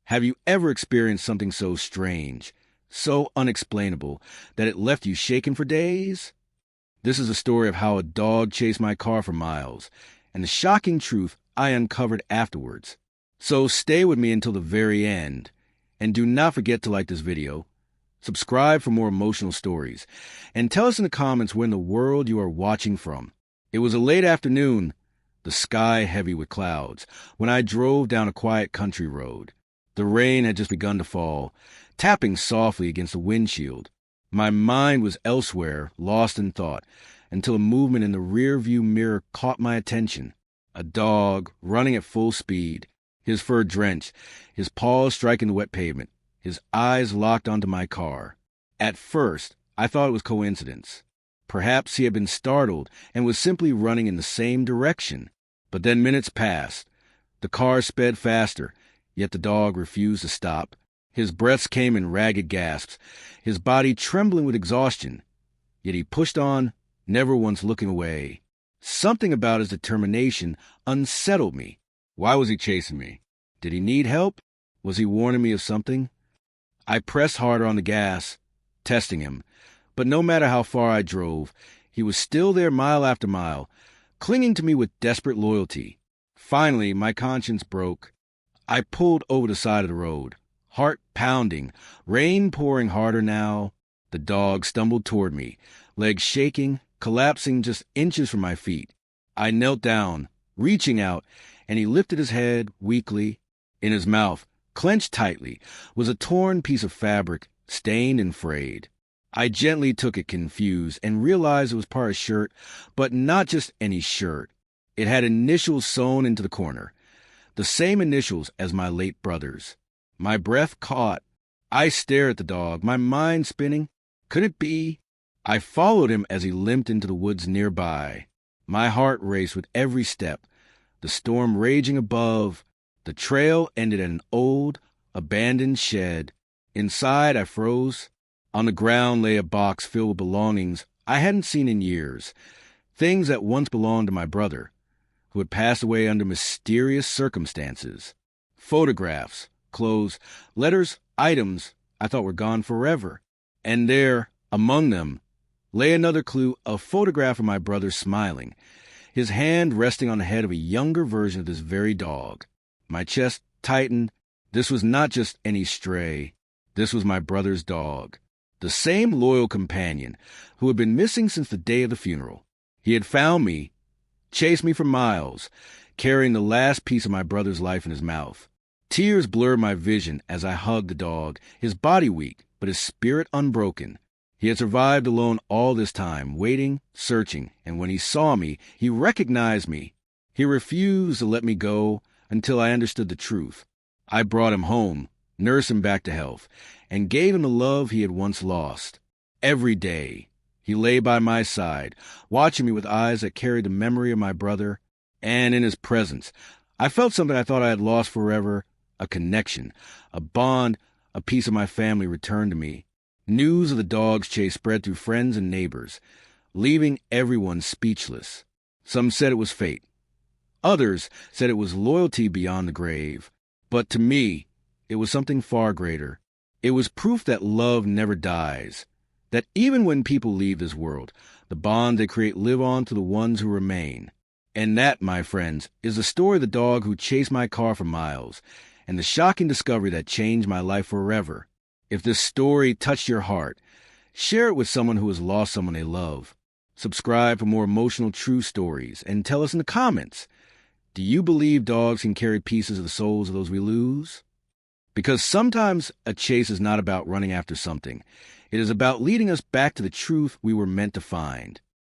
Have you ever experienced something so strange, so unexplainable, that it left you shaken for days? This is a story of how a dog chased my car for miles, and the shocking truth I uncovered afterwards. So stay with me until the very end, and do not forget to like this video, subscribe for more emotional stories, and tell us in the comments where in the world you are watching from. It was a late afternoon, the sky heavy with clouds, when I drove down a quiet country road. The rain had just begun to fall, tapping softly against the windshield. My mind was elsewhere, lost in thought, until a movement in the rear-view mirror caught my attention. A dog, running at full speed, his fur drenched, his paws striking the wet pavement, his eyes locked onto my car. At first, I thought it was coincidence. Perhaps he had been startled and was simply running in the same direction. But then minutes passed. The car sped faster, yet the dog refused to stop. His breaths came in ragged gasps, his body trembling with exhaustion. Yet he pushed on, never once looking away. Something about his determination unsettled me. Why was he chasing me? Did he need help? Was he warning me of something? I pressed harder on the gas, testing him. But no matter how far I drove, he was still there mile after mile, clinging to me with desperate loyalty. Finally, my conscience broke. I pulled over the side of the road, heart pounding, rain pouring harder now. The dog stumbled toward me, legs shaking, collapsing just inches from my feet. I knelt down, reaching out, and he lifted his head weakly. In his mouth, clenched tightly, was a torn piece of fabric, stained and frayed. I gently took it confused and realized it was part of a shirt, but not just any shirt. It had initials sewn into the corner, the same initials as my late brother's. My breath caught. I stared at the dog, my mind spinning. Could it be? I followed him as he limped into the woods nearby. My heart raced with every step, the storm raging above. The trail ended at an old, abandoned shed. Inside, I froze. On the ground lay a box filled with belongings I hadn't seen in years, things that once belonged to my brother, who had passed away under mysterious circumstances. Photographs, clothes, letters, items I thought were gone forever. And there, among them, lay another clue, a photograph of my brother smiling, his hand resting on the head of a younger version of this very dog. My chest tightened. This was not just any stray. This was my brother's dog. The same loyal companion who had been missing since the day of the funeral. He had found me, chased me for miles, carrying the last piece of my brother's life in his mouth. Tears blurred my vision as I hugged the dog, his body weak, but his spirit unbroken. He had survived alone all this time, waiting, searching, and when he saw me, he recognized me. He refused to let me go until I understood the truth. I brought him home, nursed him back to health, and gave him the love he had once lost. Every day, he lay by my side, watching me with eyes that carried the memory of my brother, and in his presence, I felt something I thought I had lost forever, a connection, a bond, a piece of my family returned to me. News of the dog's chase spread through friends and neighbors, leaving everyone speechless. Some said it was fate. Others said it was loyalty beyond the grave. But to me, it was something far greater. It was proof that love never dies, that even when people leave this world, the bonds they create live on to the ones who remain. And that, my friends, is the story of the dog who chased my car for miles, and the shocking discovery that changed my life forever. If this story touched your heart, share it with someone who has lost someone they love. Subscribe for more emotional true stories, and tell us in the comments, do you believe dogs can carry pieces of the souls of those we lose? Because sometimes a chase is not about running after something. It is about leading us back to the truth we were meant to find.